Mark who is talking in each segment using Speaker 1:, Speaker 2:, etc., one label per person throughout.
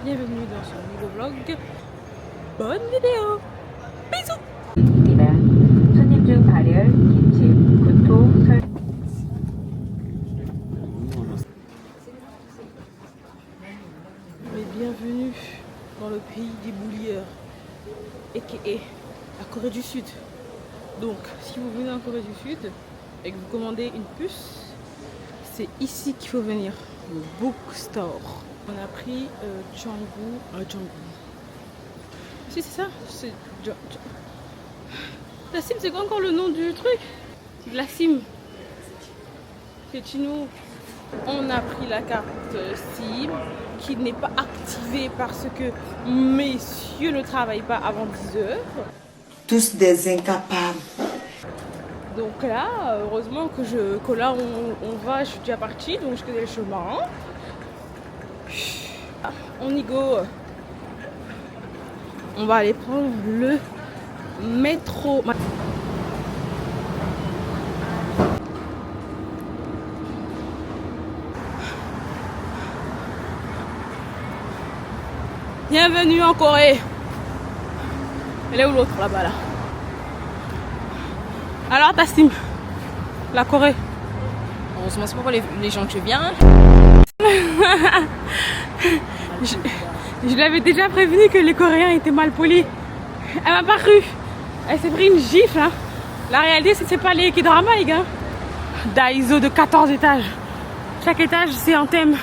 Speaker 1: bienvenue dans ce nouveau vlog. Bonne vidéo. Bisous.
Speaker 2: 손님 중 발열, 기침, 구토, 설
Speaker 1: Mais bienvenue dans le pays des boulières, a.k.a. la Corée du Sud. Donc, si vous venez en Corée du Sud et que vous commandez une puce, c'est ici qu'il faut venir, le bookstore. On a pris Janggu. Si c'est ça, c'est la SIM, c'est quoi encore le nom du truc? C'est la SIM. C'est chino. On a pris la carte SIM qui n'est pas activée parce que messieurs ne travaillent pas avant 10 heures.
Speaker 3: Tous des incapables.
Speaker 1: Donc là, heureusement que là on va, je suis déjà partie, donc je connais le chemin. On y go. On va aller prendre le métro. Bienvenue en Corée. Elle est où l'autre là-bas là? Alors Tassim, la Corée.
Speaker 4: Heureusement, c'est pas pour les gens que viens.
Speaker 1: Je l'avais déjà prévenu que les Coréens étaient mal polis. Elle m'a pas cru. Elle s'est pris une gifle. Hein. La réalité, c'est pas les K-dramas, les gars. Daiso de 14 étages. Chaque étage, c'est un thème.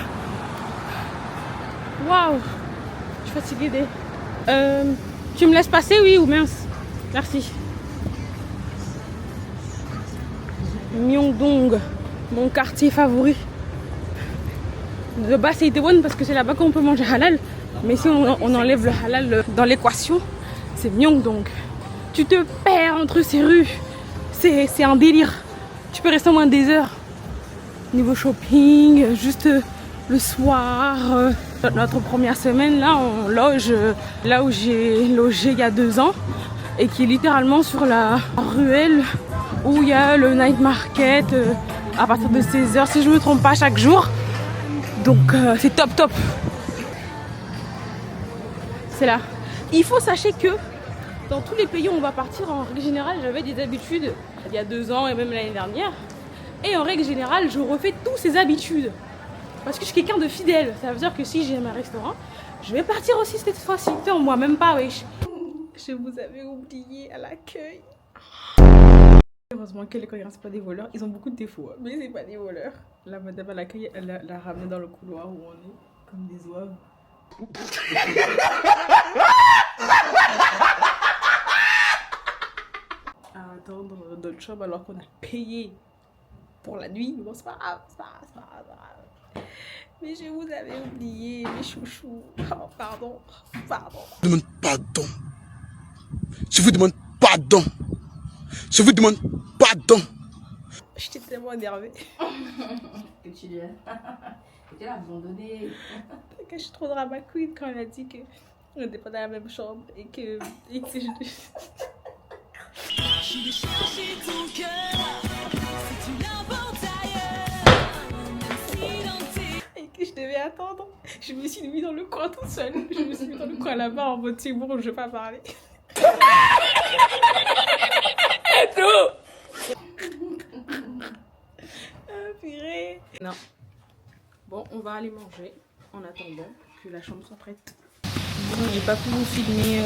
Speaker 1: Waouh. Je suis fatiguée. Tu me laisses passer, oui ou mince? Merci. Myeongdong, mon quartier favori. De base, c'est Itaewon parce que c'est là-bas qu'on peut manger halal. Mais si on enlève le halal dans l'équation, c'est Myeongdong. Tu te perds entre ces rues. C'est un délire. Tu peux rester au moins des heures. Niveau shopping, juste le soir. Notre première semaine, là, on loge là où j'ai logé il y a 2 ans. Et qui est littéralement sur la ruelle où il y a le night market à partir de 16h, si je ne me trompe pas, chaque jour. Donc c'est top. C'est là. Il faut sachez que dans tous les pays où on va partir, en règle générale, j'avais des habitudes il y a 2 ans et même l'année dernière. Et en règle générale, je refais toutes ces habitudes. Parce que je suis quelqu'un de fidèle. Ça veut dire que si j'aime un restaurant, je vais partir aussi cette fois-ci. Non, moi même pas, wesh. Je vous avais oublié à l'accueil. Heureusement que les Coréens, c'est pas des voleurs. Ils ont beaucoup de défauts, hein, mais c'est pas des voleurs. La madame à l'accueil, elle l'a ramené dans le couloir où on est, comme des oies. À attendre notre chambre alors qu'on a payé pour la nuit. Bon, c'est pas grave, c'est pas grave. Mais je vous avais oublié, mes chouchous. Oh, pardon.
Speaker 5: Je vous demande pardon. Je vous demande pardon. Je vous demande pardon.
Speaker 1: J'étais tellement énervée.
Speaker 4: Que tu étais là abandonné.
Speaker 1: Que je suis trop drama queen quand elle a dit qu'on n'était pas dans la même chambre et que je devais attendre. Je me suis mis dans le coin toute seule. Je me suis mis dans le coin là-bas en mode c'est bon, je vais pas parler. Purée. Non. Bon, on va aller manger en attendant que la chambre soit prête. Bon, j'ai pas pu vous filmer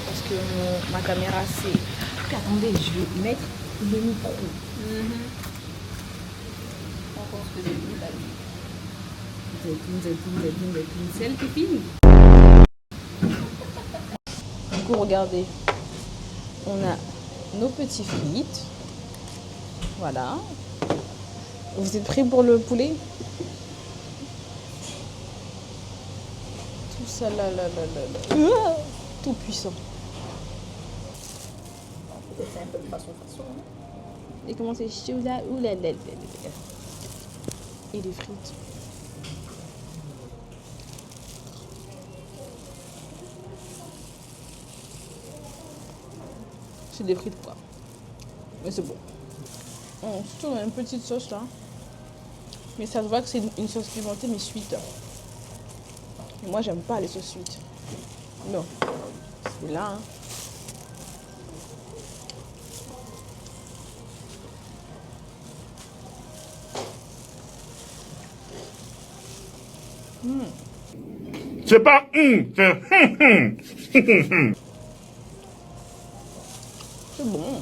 Speaker 1: parce que ma caméra c'est...
Speaker 4: Attendez, je vais mettre le micro.
Speaker 1: On pense que c'est celle qui filme. Du coup, regardez. On a nos petits frites. Voilà. Vous êtes prêts pour le poulet? Tout ça là. Tout puissant.
Speaker 4: C'est un peu de façon.
Speaker 1: Et comment c'est chaud là? Ouh là là. Et les frites. C'est des frites quoi. Mais c'est bon. Surtout on a une petite sauce là. Mais ça se voit que c'est une sauce pimentée mais sweet. Moi, j'aime pas les sauces suites. Non. C'est là, hein.
Speaker 5: C'est pas
Speaker 1: C'est bon.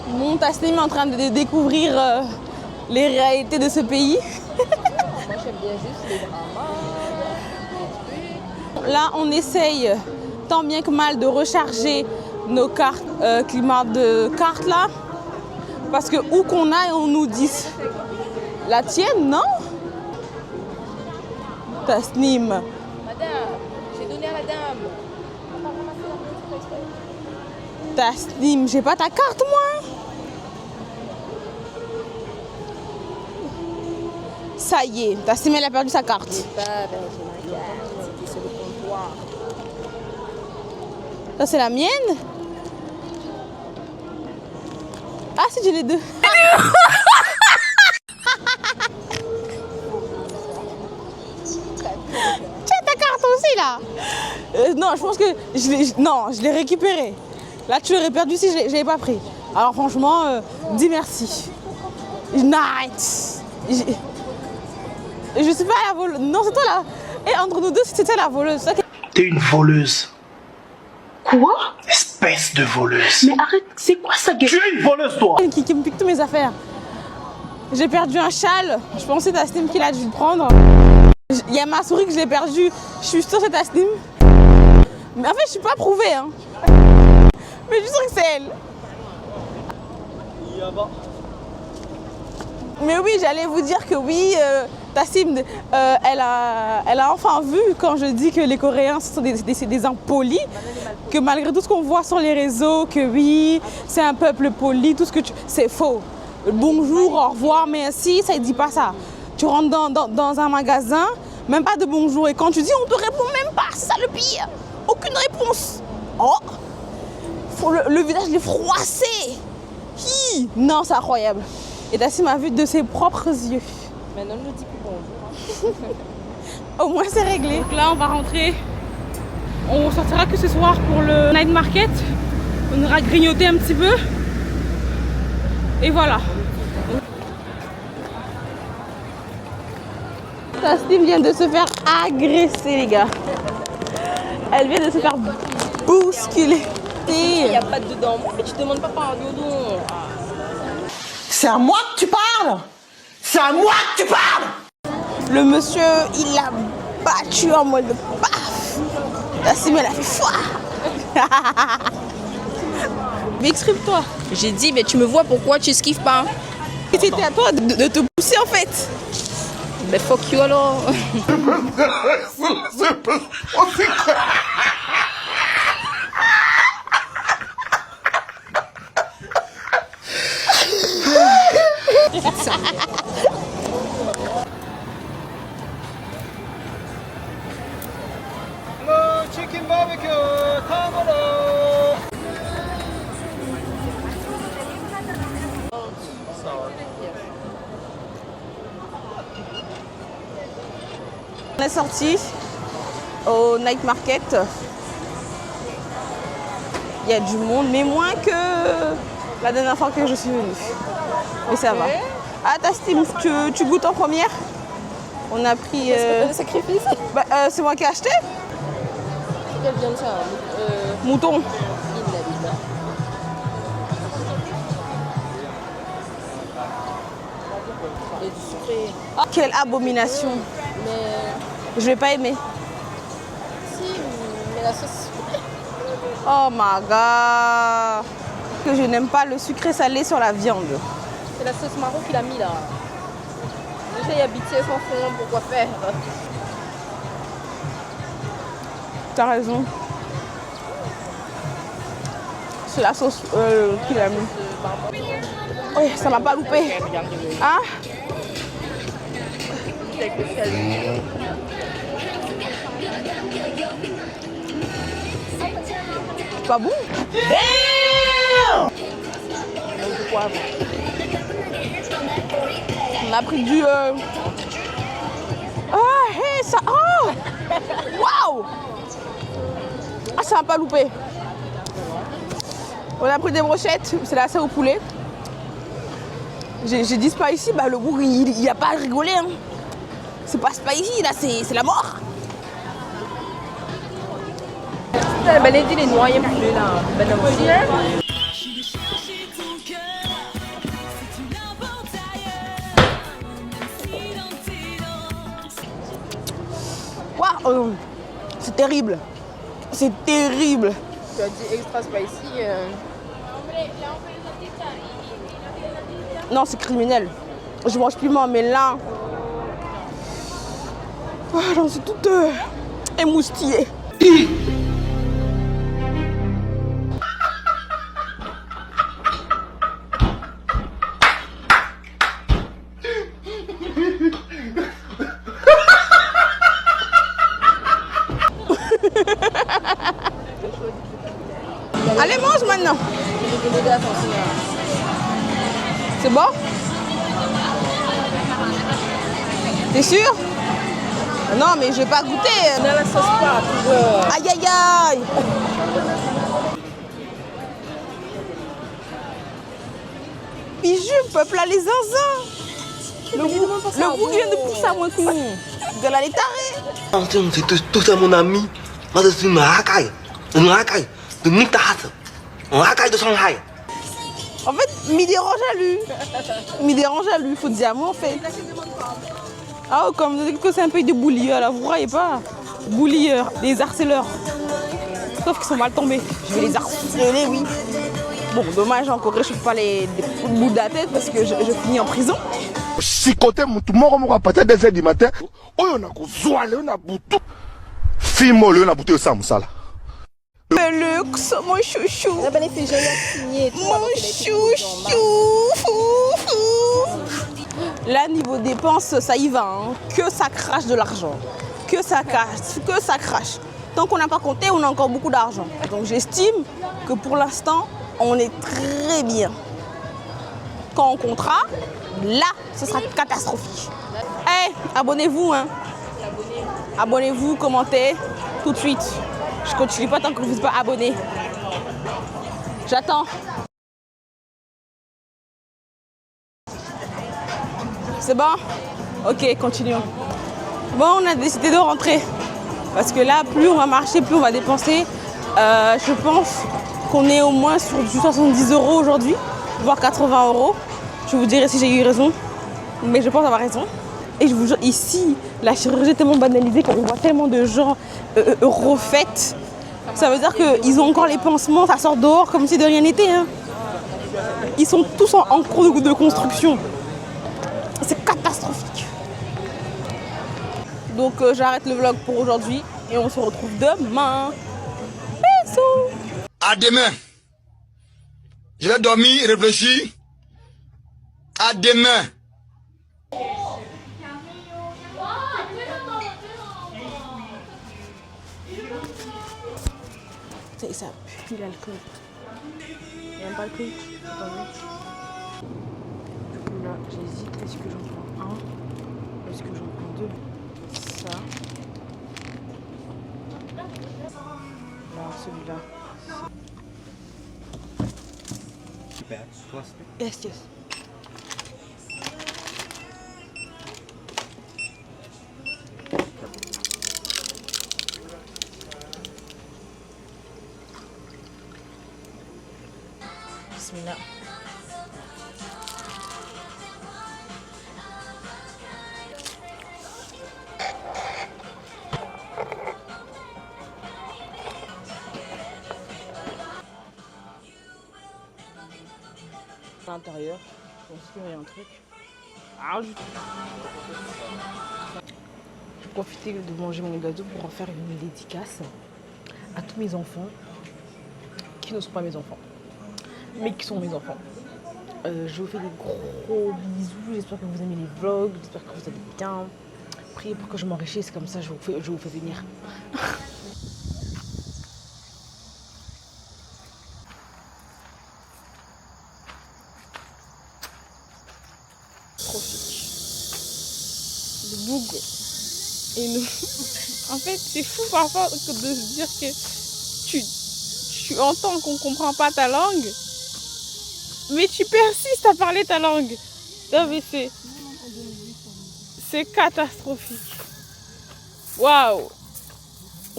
Speaker 1: Mon Tasnim est en train de découvrir les réalités de ce pays.
Speaker 4: Moi, j'aime bien juste les dramas, les trucs.
Speaker 1: Là, on essaye tant bien que mal de recharger nos cartes, climat de cartes là. Parce que où qu'on aille, on nous dit la tienne, non? Tasnim.
Speaker 4: Madame, j'ai donné à la dame. On va ramasser la petite exprès.
Speaker 1: Tasnim, j'ai pas ta carte moi. Ça y est, Tasnim elle a perdu sa carte.
Speaker 4: Pas perdu ma carte, c'était sur le comptoir.
Speaker 1: Ça c'est la mienne. Ah si j'ai les deux. Tiens ta carte aussi là. Non je pense que je l'ai récupéré. Là tu l'aurais perdu si je l'avais pas pris. Alors franchement, dis merci. Night. Je suis pas la voleuse. Non c'est toi là. Et entre nous deux c'était la voleuse.
Speaker 6: T'es une voleuse.
Speaker 3: Quoi?
Speaker 6: Espèce de voleuse.
Speaker 3: Mais arrête, c'est quoi ça?
Speaker 6: Tu es une voleuse, toi.
Speaker 1: Qui me pique toutes mes affaires. J'ai perdu un châle. Je pensais que Tasnim qu'il a dû le prendre. Il y a ma souris que j'ai perdue. Je suis sûre que c'est Tasnim. Mais en fait, je suis pas prouvée. Hein. Mais je suis sûre que c'est elle. Mais oui, j'allais vous dire que oui, Tassim, elle a enfin vu quand je dis que les Coréens ce sont des impolis, que malgré tout ce qu'on voit sur les réseaux, que oui, c'est un peuple poli, tout ce que tu... C'est faux. Bonjour, au revoir, merci, ça ne dit pas ça. Tu rentres dans un magasin, même pas de bonjour, et quand tu dis, on te répond même pas, c'est ça le pire. Aucune réponse. Oh, le visage, est froissé. Hi. Non, c'est incroyable. Et Tassim m'a vu de ses propres yeux.
Speaker 4: Maintenant, ne dis plus bonjour.
Speaker 1: Au moins, c'est réglé. Donc là, on va rentrer. On sortira que ce soir pour le night market. On ira grignoter un petit peu. Et voilà. Tassim vient de se faire agresser, les gars. Elle vient de se faire bousculer.
Speaker 4: Il n'y a pas de dedans. Moi, mais tu demandes pas par un dodon.
Speaker 3: C'est à moi que tu parles? C'est à moi que tu parles?
Speaker 1: Le monsieur, il l'a battu en mode paf. Tassim, elle a fait foi. Mais exprime-toi.
Speaker 4: J'ai dit, mais tu me vois, pourquoi tu esquives pas?
Speaker 1: C'était à toi de te pousser en fait.
Speaker 4: Mais fuck you alors.
Speaker 1: On est sorti au night market. Il y a du monde, mais moins que la dernière fois que je suis venue. Mais ça va. Ah, Tassim, tu goûtes en première? On a pris.
Speaker 4: Sacrifice.
Speaker 1: Bah, c'est moi qui ai acheté.
Speaker 4: Quelle viande ça?
Speaker 1: Mouton.
Speaker 4: Et du sucré.
Speaker 1: Oh, quelle abomination.
Speaker 4: Mais
Speaker 1: Je vais pas aimer.
Speaker 4: si, mais la sauce.
Speaker 1: Oh my god. Que je n'aime pas le sucré salé sur la viande.
Speaker 4: C'est la sauce marron qu'il a mis là. Déjà, il y a BTS en fond, pourquoi faire?
Speaker 1: T'as raison. C'est la sauce qu'il a mis. Oui, ça m'a pas loupé. Hein? Pas bon? On a pris du... Ah, hey, ça... Oh, waouh. Ah, ça n'a pas loupé. On a pris des brochettes, c'est là ça au poulet. J'ai dit spicy, bah le goût il n'y a pas à rigoler. Hein. C'est pas spicy, là c'est la mort.
Speaker 4: Ben, les les noyés plus là. Ben, aussi, hein.
Speaker 1: Waouh, c'est terrible. C'est terrible.
Speaker 4: Tu as dit extra spicy.
Speaker 1: Non, c'est criminel. Je mange piment, mais là... Oh, j'en suis toute émoustillée. Allez, mange maintenant. C'est bon? T'es sûr? Non, mais je vais pas goûter.
Speaker 4: On a la sauce pas.
Speaker 1: Aïe, aïe, aïe. Bijou, peuple là, les zinzins. Le goût vient de pousser à moi, couille. De la tarée.
Speaker 7: C'est tout à mon ami. Moi, je suis un Hakai. Un Hakai de Nitahas. Un Hakai de Shanghai.
Speaker 1: En fait, m'y dérange à lui. M'y dérange à lui, faut dire moi en fait. Ah, comme vous dites que c'est un pays de boulieurs là, vous croyez pas? Boulieurs, des harceleurs. Sauf qu'ils sont mal tombés. Je vais les harceler, oui. Bon, dommage, encore je ne pas les bouts de la tête parce que je finis en prison.
Speaker 5: Si côté mon tout mort à partir des 2h du matin, oh on a zoalé, on a boutou. Film on a bouté au samsala.
Speaker 1: Lux, mon chouchou.
Speaker 4: Ben, les filles, j'ai signé.
Speaker 1: Mon chouchou. Là, niveau dépenses, ça y va. Hein. Que ça crache de l'argent. Que ça casse, que ça crache. Tant qu'on n'a pas compté, on a encore beaucoup d'argent. Donc j'estime que pour l'instant, on est très bien. Quand on comptera, là, ce sera catastrophique. Hey, abonnez-vous. Hein. Abonnez-vous, commentez tout de suite. Je continue pas tant que vous n'êtes pas abonné. J'attends. C'est bon? Ok, continuons. Bon, on a décidé de rentrer. Parce que là, plus on va marcher, plus on va dépenser. Je pense qu'on est au moins sur du 70 € aujourd'hui, voire 80 €. Je vous dirai si j'ai eu raison. Mais je pense avoir raison. Et je vous jure, ici, la chirurgie est tellement banalisée qu'on voit tellement de gens refaits. Ça veut dire qu'ils ont encore les pansements, ça sort dehors comme si de rien n'était. Hein. Ils sont tous en cours de construction. C'est catastrophique. Donc j'arrête le vlog pour aujourd'hui et on se retrouve demain. Bisous.
Speaker 5: À demain. Je vais dormir, réfléchir. À demain.
Speaker 1: Ça pue l'alcool. Il n'y a même pas le prix. Du coup là, j'hésite. Est-ce que j'en prends un? Est-ce que j'en prends deux? Ça. Là, celui-là. Yes, yes. Bismillah. À l'intérieur, je pense qu'il y a un truc. Ah, je vais profiter de manger mon gâteau pour en faire une dédicace à tous mes enfants qui ne sont pas mes enfants, mais qui sont mes enfants. Je vous fais des gros bisous, j'espère que vous aimez les vlogs, j'espère que vous allez bien. Priez pour que je m'enrichisse, comme ça je vous fais venir. Trop chic. de bougre. Et nous... En fait, c'est fou parfois de se dire que tu entends qu'on ne comprend pas ta langue, mais tu persistes à parler ta langue. Non, mais c'est catastrophique. Waouh!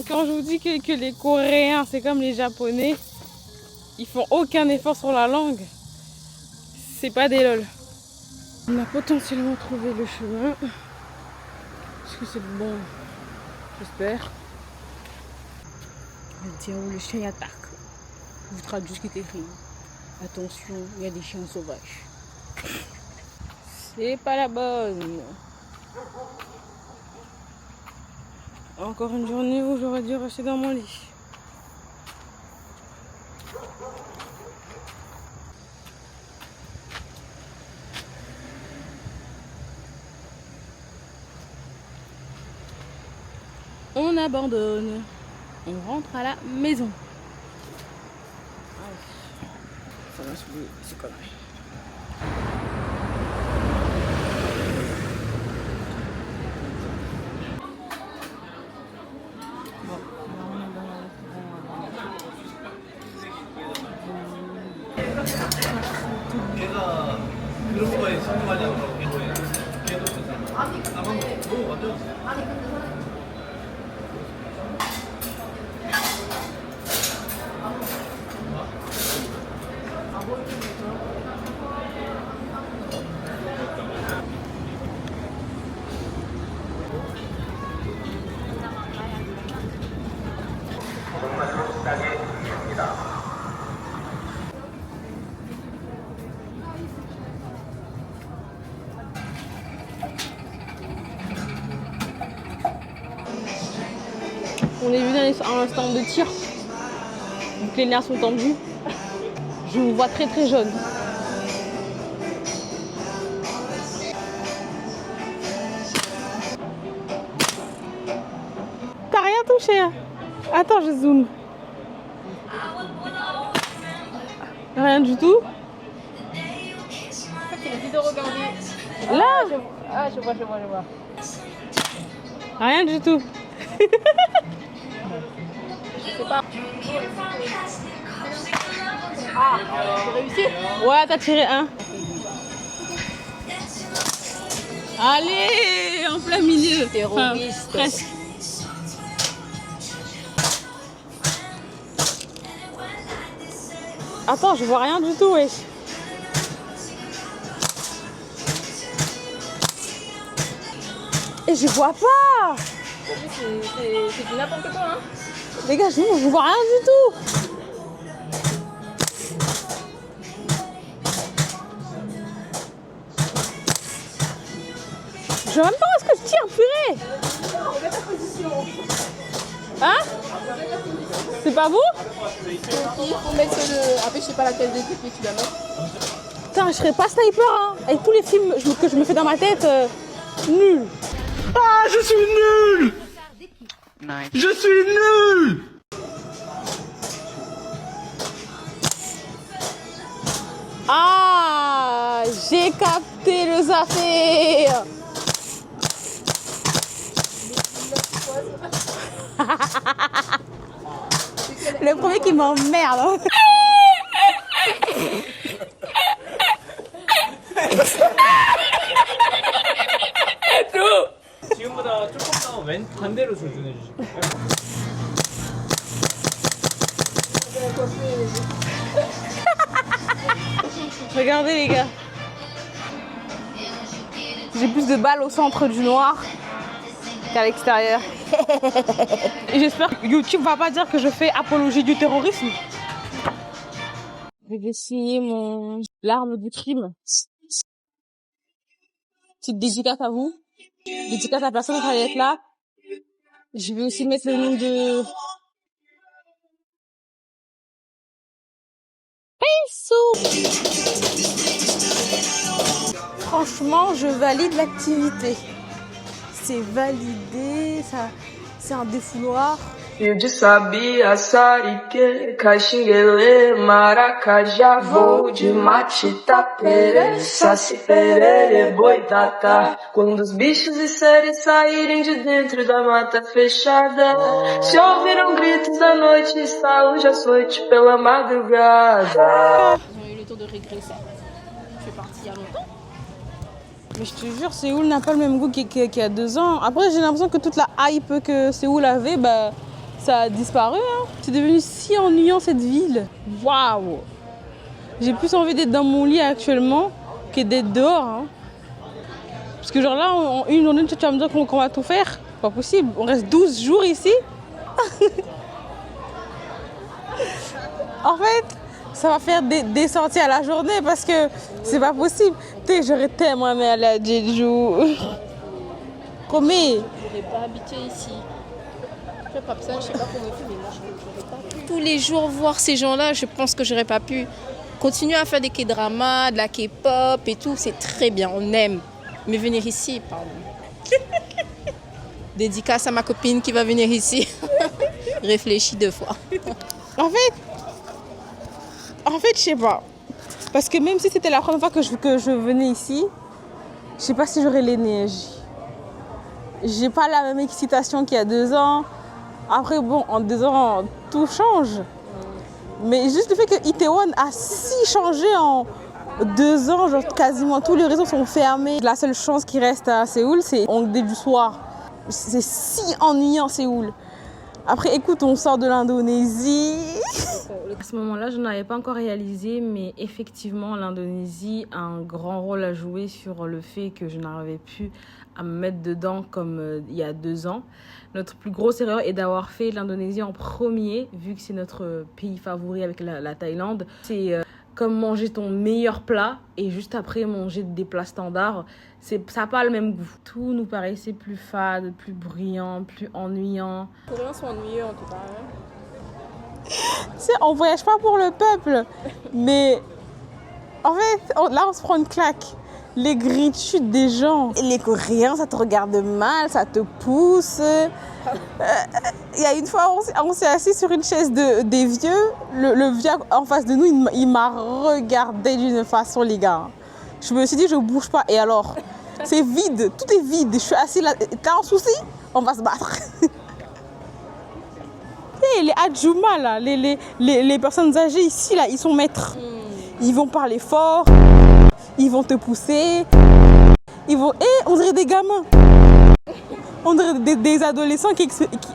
Speaker 1: Quand je vous dis que les Coréens, c'est comme les Japonais, ils font aucun effort sur la langue. C'est pas des lol. On a potentiellement trouvé le chemin. Est-ce que c'est le bon? J'espère. On va dire où le chien attaque. Je vous traduis ce qui est écrit. Attention, il y a des chiens sauvages. C'est pas la bonne. Encore une journée où j'aurais dû rester dans mon lit. On abandonne. On rentre à la maison. Ça va se oublier, c'est conneries. On est venu à un stand de tir. Donc les nerfs sont tendus. Je vous vois très très jaune. T'as rien touché hein? Attends, je zoome. Rien du tout.
Speaker 4: Il a dit de regarder.
Speaker 1: Là
Speaker 4: Ah, je vois.
Speaker 1: Rien du tout.
Speaker 4: Je sais pas. Ah, j'ai réussi.
Speaker 1: Ouais, t'as tiré un. Allez, en plein milieu.
Speaker 4: Terroriste.
Speaker 1: Enfin, presque. Attends, je vois rien du tout, wesh. Et je vois pas.
Speaker 4: C'est du n'importe quoi, hein.
Speaker 1: Les gars, je vois rien du tout. Je sais même pas où est-ce que je tire, purée. Hein? C'est pas vous?
Speaker 4: Il faut mettre le... Après, je sais pas laquelle des mais tu la mets.
Speaker 1: Putain, je serais pas sniper, hein. Avec tous les films que je me fais dans ma tête, nul.
Speaker 6: Ah, je suis nul! Je suis nul!
Speaker 1: Ah, j'ai capté les affaires. Le premier qui m'emmerde.
Speaker 8: 지금보다 조금 더 왼 반대로 조준해 주실까요?
Speaker 1: Regardez les gars. J'ai plus de balles au centre du noir qu'à l'extérieur. Et j'espère que YouTube va pas dire que je fais apologie du terrorisme. Je vais essayer l'arme du crime. Petite dédicace à vous. Dédicace à la personne qui allait être là. Je vais aussi mettre le nom de... Franchement, je valide l'activité. C'est validé, ça, c'est un défouloir.
Speaker 9: Fio de sabia, sarique, caxinguele, maracajá, voo de matita, pere, saci, perere, boitatá. Quando os bichos e seres saírem de dentro da mata fechada, se ouviram gritos da noite, estalo de açoite pela madrugada.
Speaker 4: Ils ont eu le temps de régresser. Je suis partie il y a longtemps.
Speaker 1: Mais je te jure, Séoul n'a pas le même goût qu'il y a 2 ans. Après, j'ai l'impression que toute la hype que Séoul avait, bah, ça a disparu. Hein. C'est devenu si ennuyant cette ville. Waouh! J'ai plus envie d'être dans mon lit actuellement que d'être dehors. Hein. Parce que genre là, en une journée, tu vas me dire qu'on va tout faire. C'est pas possible. On reste 12 jours ici. En fait, ça va faire des sorties à la journée parce que c'est pas possible. Tu sais, j'aurais tellement aimé aller à Jeju. Promis.
Speaker 4: Je n'aurais pas habité ici. Je sais pas ça, je sais pas comment on fait, mais moi je n'aurais pas pu. Tous les jours voir ces gens-là, je pense que j'aurais pas pu. Continuer à faire des K-dramas, de la K-pop et tout, c'est très bien, on aime. Mais venir ici, pardon. Dédicace à ma copine qui va venir ici. Réfléchis 2 fois.
Speaker 1: En fait, je sais pas. Parce que même si c'était la première fois que je venais ici, je sais pas si j'aurais l'énergie. J'ai pas la même excitation qu'il y a 2 ans. Après, bon, en 2 ans, tout change. Mais juste le fait que Itaewon a si changé en 2 ans, genre quasiment tous les réseaux sont fermés. La seule chance qui reste à Séoul, c'est Hongdae du soir. C'est si ennuyant Séoul. Après, écoute, on sort de l'Indonésie. À ce moment-là, je n'avais pas encore réalisé, mais effectivement, l'Indonésie a un grand rôle à jouer sur le fait que je n'arrivais plus à me mettre dedans comme il y a 2 ans. Notre plus grosse erreur est d'avoir fait l'Indonésie en premier, vu que c'est notre pays favori avec la Thaïlande. C'est comme manger ton meilleur plat et juste après manger des plats standards. Ça n'a pas le même goût. Tout nous paraissait plus fade, plus bruyant, plus ennuyant.
Speaker 4: Les Coréens sont ennuyeux en tout cas. Hein.
Speaker 1: On voyage pas pour le peuple, mais en fait, là on se prend une claque. Les gratitudes des gens. Et les Coréens, ça te regarde mal, ça te pousse. Il y a une fois, on s'est assis sur une chaise des vieux. Le vieux en face de nous, il m'a regardé d'une façon, les gars. Je me suis dit, je bouge pas. Et alors, c'est vide, tout est vide. Je suis assise là. T'as un souci? On va se battre. Et les Adjuma, là, les personnes âgées ici, là, ils sont maîtres. Ils vont parler fort. Ils vont te pousser. Ils vont... on dirait des gamins. On dirait des adolescents qui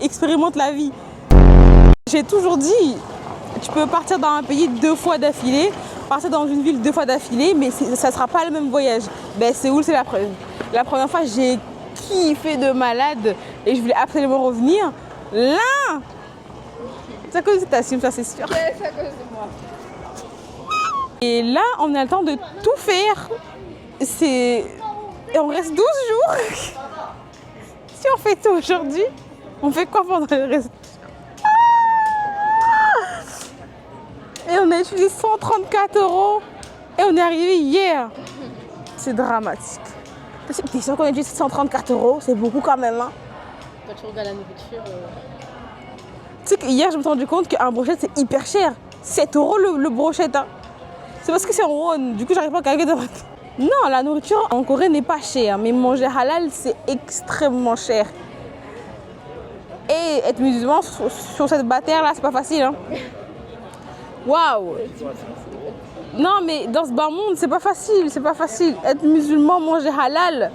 Speaker 1: expérimentent la vie. J'ai toujours dit, tu peux partir dans un pays 2 fois d'affilée, partir dans une ville 2 fois d'affilée, mais ça ne sera pas le même voyage. Ben, Séoul, c'est la preuve. La première fois, j'ai kiffé de malade et je voulais absolument revenir. Là, c'est à cause de ta sim, ça c'est sûr.
Speaker 4: Ouais, c'est à cause de moi.
Speaker 1: Et là, on a le temps de tout faire. Et on reste 12 jours. Si on fait tout aujourd'hui, on fait quoi pendant le reste? Et on a utilisé 134 € et on est arrivé hier. C'est dramatique. T'es sûr qu'on a utilisé 134 €? C'est beaucoup quand même. Hein?
Speaker 4: Quand tu regardes la nourriture...
Speaker 1: Tu sais qu'hier, je me suis rendu compte qu'un brochette, c'est hyper cher. 7 € le brochette. Hein. C'est parce que c'est en won. Du coup, j'arrive pas à calculer. Non, la nourriture en Corée n'est pas chère. Mais manger halal, c'est extrêmement cher. Et être musulman sur cette bataille-là, c'est pas facile. Hein. Waouh! Non, mais dans ce bas monde, c'est pas facile. C'est pas facile. Être musulman, manger halal.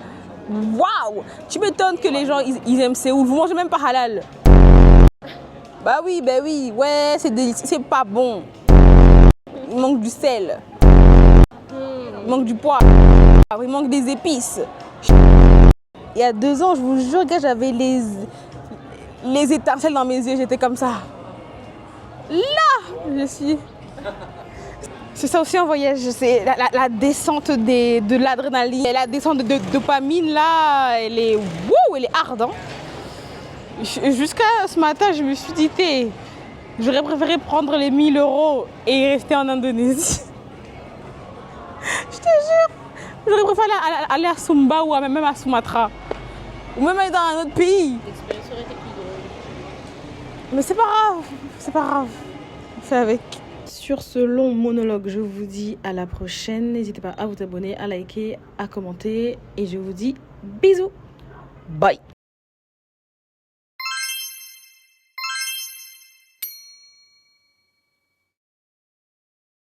Speaker 1: Waouh! Tu m'étonnes que les gens, ils aiment Séoul. Vous mangez même pas halal. Bah oui, ouais, c'est pas bon. Il manque du sel. Il manque du poivre. Il manque des épices. Il y a 2 ans, je vous jure, gars, j'avais les étincelles dans mes yeux. J'étais comme ça. Là, je suis... C'est ça aussi un voyage. C'est la descente de l'adrénaline. La descente de dopamine, là, elle est hard. Hein. Jusqu'à ce matin, je me suis dit, j'aurais préféré prendre les 1 000 € et rester en Indonésie. Je te jure, j'aurais préféré aller à Sumba ou même à Sumatra. Ou même aller dans un autre pays.
Speaker 4: L'expérience aurait été plus drôle.
Speaker 1: Mais c'est pas grave, c'est pas grave. On fait avec. Sur ce long monologue, je vous dis à la prochaine. N'hésitez pas à vous abonner, à liker, à commenter. Et je vous dis bisous. Bye.